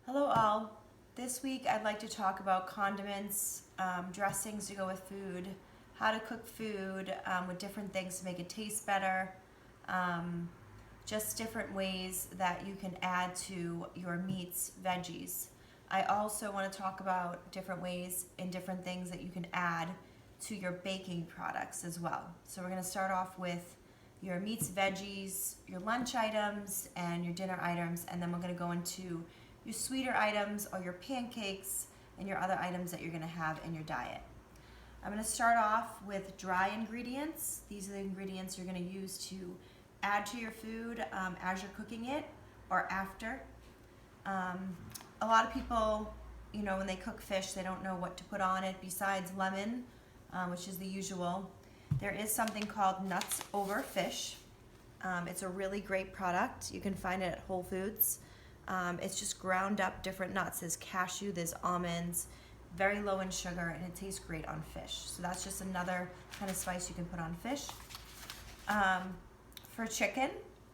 Hello all. This week I'd like to talk about condiments, dressings to go with food, how to cook food with different things to make it taste better, just different ways that you can add to your meats, veggies. I also want to talk about different ways and different things that you can add to your baking products as well. So we're going to start off with your meats, veggies, your lunch items, and your dinner items, and then we're going to go into your sweeter items or your pancakes and your other items that you're going to have in your diet. I'm going to start off with dry ingredients. These are the ingredients you're going to use to add to your food as you're cooking it or after. A lot of people, when they cook fish, they don't know what to put on it besides lemon, which is the usual. There is something called nuts over fish. It's a really great product. You can find it at Whole Foods. It's just ground up different nuts. There's cashew, there's almonds, very low in sugar, and it tastes great on fish. So that's just another kind of spice you can put on fish. For chicken,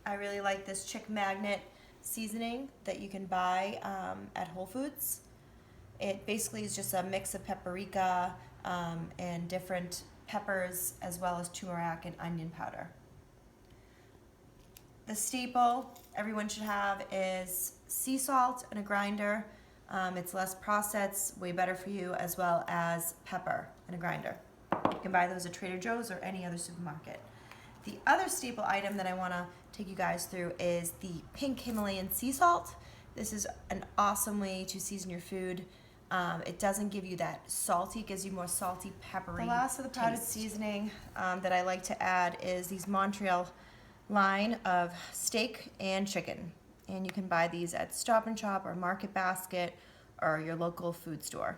I really like this Chick Magnet seasoning that you can buy at Whole Foods. It basically is just a mix of paprika and different peppers, as well as turmeric and onion powder. The staple everyone should have is sea salt in a grinder. It's less processed, way better for you, as well as pepper in a grinder. You can buy those at Trader Joe's or any other supermarket. The other staple item that I want to take you guys through is the pink Himalayan sea salt. This is an awesome way to season your food. It doesn't give you that salty, it gives you more salty, peppery. The last of the powdered seasoning that I like to add is these Montreal line of steak and chicken, and you can buy these at Stop and Shop or Market Basket or your local food store.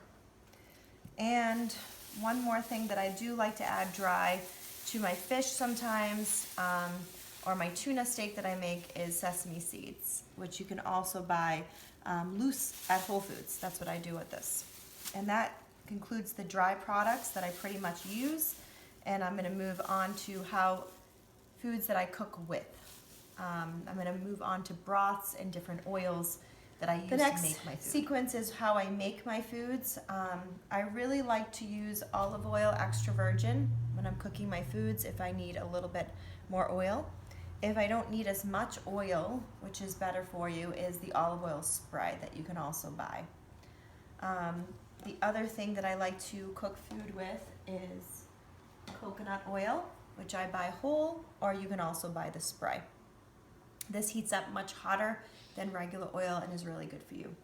And one more thing that I do like to add dry to my fish sometimes, or my tuna steak that I make, is sesame seeds, which you can also buy loose at Whole Foods. That's what I do with this. And that concludes the dry products that I pretty much use, and I'm going to move on to foods that I cook with. I'm going to move on to broths and different oils that I use to make my food. Sequence is how I make my foods. I really like to use olive oil extra virgin when I'm cooking my foods if I need a little bit more oil. If I don't need as much oil, which is better for you, is the olive oil spray that you can also buy. The other thing that I like to cook food with is coconut oil, which I buy whole, or you can also buy the spray. This heats up much hotter than regular oil and is really good for you.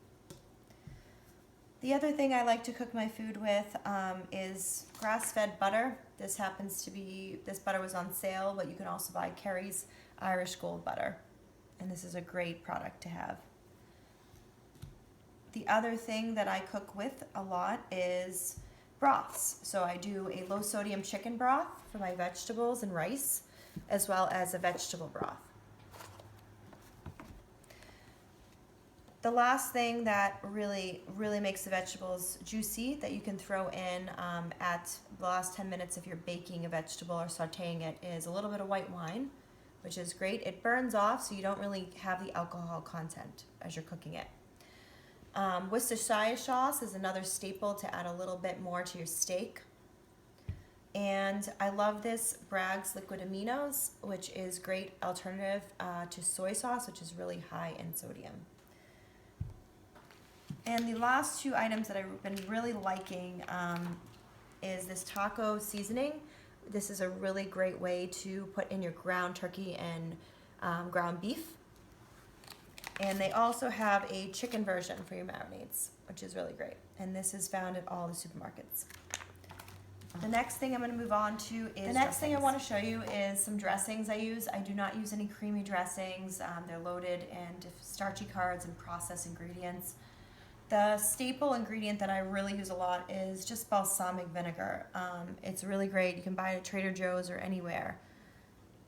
The other thing I like to cook my food with is grass-fed butter. This butter was on sale, but you can also buy Kerry's Irish Gold butter, and this is a great product to have. The other thing that I cook with a lot is broths. So I do a low sodium chicken broth for my vegetables and rice, as well as a vegetable broth. The last thing that really makes the vegetables juicy that you can throw in at the last 10 minutes if you're baking a vegetable or sauteing it is a little bit of white wine, which is great. It burns off, so you don't really have the alcohol content as you're cooking it. Worcestershire sauce is another staple to add a little bit more to your steak. And I love this Bragg's liquid aminos, which is great alternative to soy sauce, which is really high in sodium. And the last two items that I've been really liking is this taco seasoning. This is a really great way to put in your ground turkey and ground beef. And they also have a chicken version for your marinades, which is really great. And this is found at all the supermarkets. The next thing I'm going to move on to is thing I want to show you is some dressings I use. I do not use any creamy dressings. They're loaded in starchy carbs and processed ingredients. The staple ingredient that I really use a lot is just balsamic vinegar. It's really great. You can buy it at Trader Joe's or anywhere.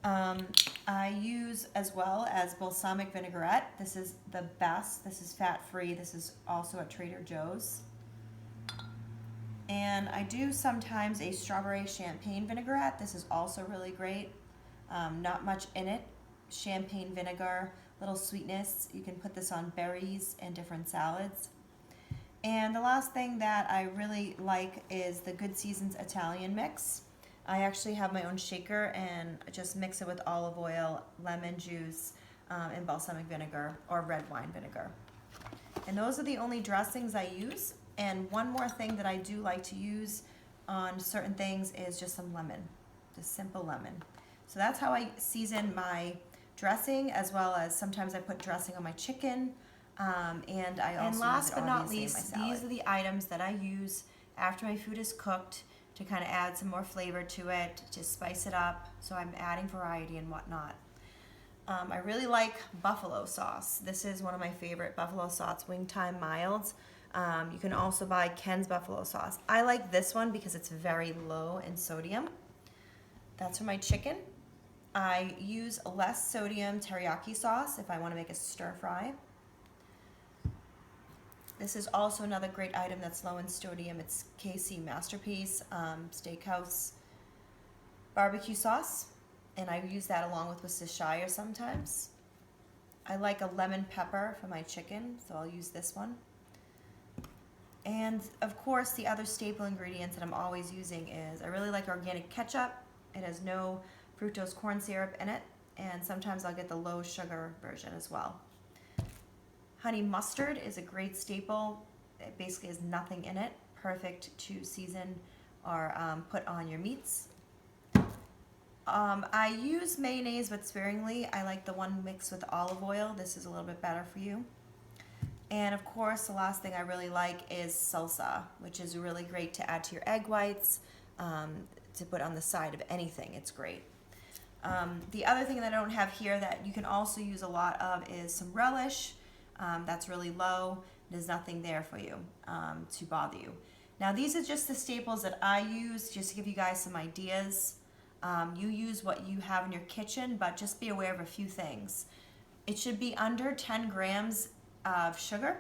I use as well as balsamic vinaigrette. This is the best. This is fat-free. This is also at Trader Joe's. And I do sometimes a strawberry champagne vinaigrette. This is also really great. Not much in it. Champagne vinegar little sweetness. You can put this on berries and different salads. And the last thing that I really like is the Good Seasons Italian mix. I actually have my own shaker and just mix it with olive oil, lemon juice, and balsamic vinegar or red wine vinegar. And those are the only dressings I use. And one more thing that I do like to use on certain things is just some lemon, just simple lemon. So that's how I season my dressing, as well as sometimes I put dressing on my chicken. And I also And last but not least, these are the items that I use after my food is cooked to kind of add some more flavor to it, to spice it up. So I'm adding variety and whatnot. I really like buffalo sauce. This is one of my favorite buffalo sauce, Wing Time Milds. You can also buy Ken's buffalo sauce. I like this one because it's very low in sodium. That's for my chicken. I use less sodium teriyaki sauce if I want to make a stir fry. This is also another great item that's low in sodium. It's KC Masterpiece Steakhouse barbecue sauce, and I use that along with Worcestershire sometimes. I like a lemon pepper for my chicken, so I'll use this one. And of course, the other staple ingredients that I'm always using is I really like organic ketchup. It has no fructose corn syrup in it, and sometimes I'll get the low sugar version as well. Honey mustard is a great staple. It basically has nothing in it. Perfect to season or put on your meats. I use mayonnaise, but sparingly. I like the one mixed with olive oil. This is a little bit better for you. And of course, the last thing I really like is salsa, which is really great to add to your egg whites, to put on the side of anything. It's great. The other thing that I don't have here that you can also use a lot of is some relish. That's really low. There's nothing there for you to bother you. Now, these are just the staples that I use, just to give you guys some ideas. You use what you have in your kitchen, but just be aware of a few things. It should be under 10 grams of sugar,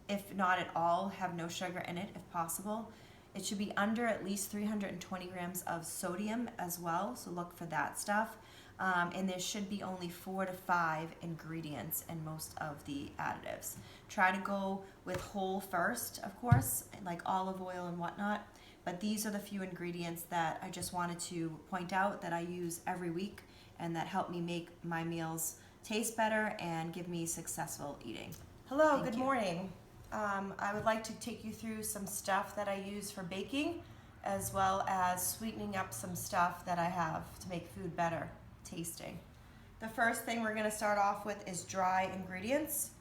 if not at all. Have no sugar in it if possible. It should be under at least 320 grams of sodium as well, so look for that stuff. And there should be only 4 to 5 ingredients in most of the additives. Try to go with whole first, of course, like olive oil and whatnot. But these are the few ingredients that I just wanted to point out that I use every week and that help me make my meals taste better and give me successful eating. Hello, good morning. I would like to take you through some stuff that I use for baking, as well as sweetening up some stuff that I have to make food better tasting. The first thing we're going to start off with is dry ingredients.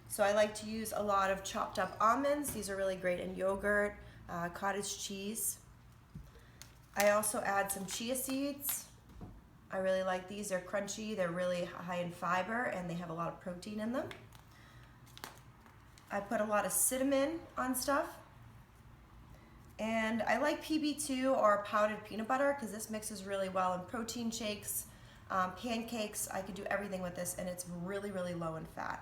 So I like to use a lot of chopped up almonds. These are really great in yogurt, cottage cheese. I also add some chia seeds. I really like these. They're crunchy, they're really high in fiber, and they have a lot of protein in them. I put a lot of cinnamon on stuff. And I like PB2 or powdered peanut butter because this mixes really well in protein shakes, pancakes. I could do everything with this, and it's really, really low in fat.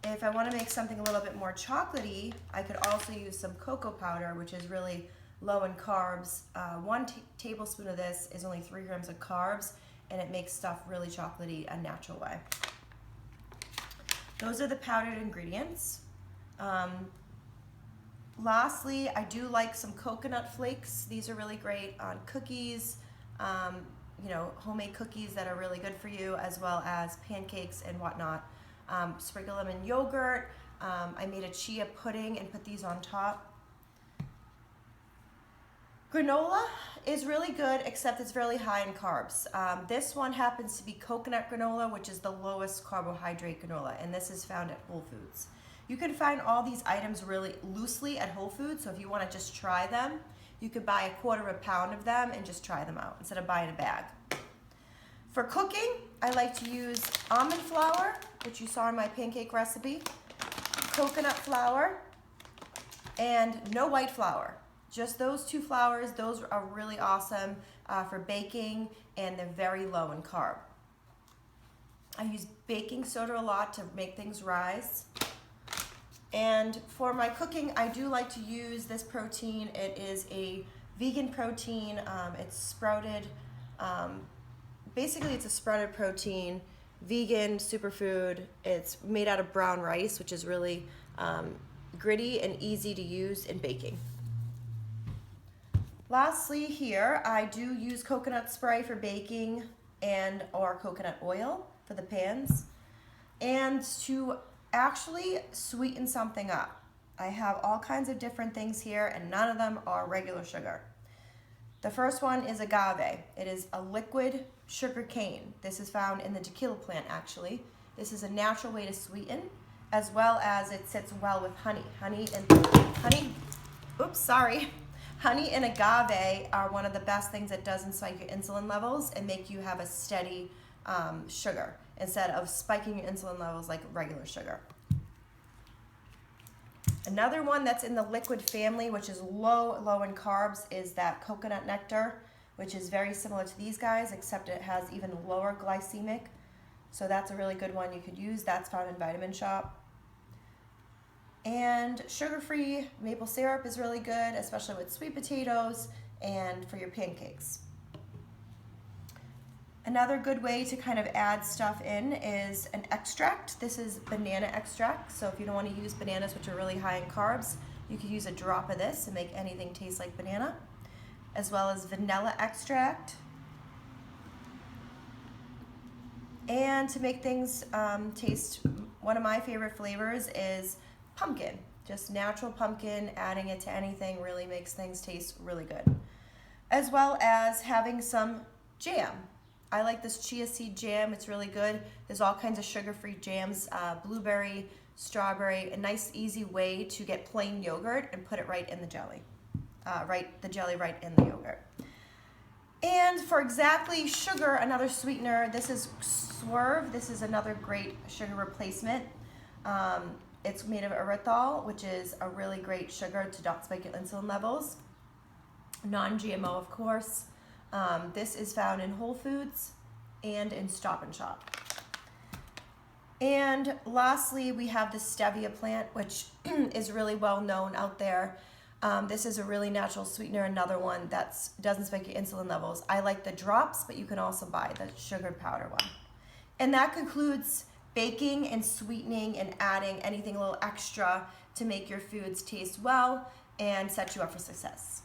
If I want to make something a little bit more chocolatey, I could also use some cocoa powder, which is really low in carbs. 1 tablespoon of this is only 3 grams of carbs, and it makes stuff really chocolatey a natural way. Those are the powdered ingredients. Lastly, I do like some coconut flakes. These are really great on cookies, homemade cookies that are really good for you, as well as pancakes and whatnot. Sprinkle them in yogurt. I made a chia pudding and put these on top. Granola is really good, except it's really high in carbs. This one happens to be coconut granola, which is the lowest carbohydrate granola, and this is found at Whole Foods. You can find all these items really loosely at Whole Foods, so if you want to just try them, you could buy 1/4 pound of them and just try them out instead of buying a bag. For cooking, I like to use almond flour, which you saw in my pancake recipe, coconut flour, and no white flour. Just those 2 flours. Those are really awesome for baking, and they're very low in carb. I use baking soda a lot to make things rise. And for my cooking, I do like to use this protein. It is a vegan protein. It's sprouted. Basically, it's a sprouted protein, vegan superfood. It's made out of brown rice, which is really gritty and easy to use in baking. Lastly here, I do use coconut spray for baking and or coconut oil for the pans. And to actually sweeten something up, I have all kinds of different things here and none of them are regular sugar. The first one is agave. It is a liquid sugar cane. This is found in the tequila plant actually. This is a natural way to sweeten, as well as it sits well with honey. Honey and agave are one of the best things that doesn't spike your insulin levels and make you have a steady sugar instead of spiking your insulin levels like regular sugar. Another one that's in the liquid family, which is low in carbs, is that coconut nectar, which is very similar to these guys, except it has even lower glycemic. So that's a really good one you could use. That's found in Vitamin Shop. And sugar-free maple syrup is really good, especially with sweet potatoes and for your pancakes. Another good way to kind of add stuff in is an extract. This is banana extract. So if you don't want to use bananas, which are really high in carbs, you could use a drop of this and make anything taste like banana, as well as vanilla extract. And to make things taste, one of my favorite flavors is pumpkin. Just natural pumpkin, adding it to anything really makes things taste really good. As well as having some jam. I like this chia seed jam, it's really good. There's all kinds of sugar-free jams, blueberry, strawberry, a nice easy way to get plain yogurt and put it right in the jelly. The jelly right in the yogurt. And for exactly sugar, another sweetener, this is Swerve. This is another great sugar replacement. It's made of erythritol, which is a really great sugar to not spike your insulin levels. Non-GMO, of course. This is found in Whole Foods and in Stop and Shop. And lastly, we have the stevia plant, which is really well known out there. This is a really natural sweetener, another one that doesn't spike your insulin levels. I like the drops, but you can also buy the sugared powder one. And that concludes baking and sweetening and adding anything a little extra to make your foods taste well and set you up for success.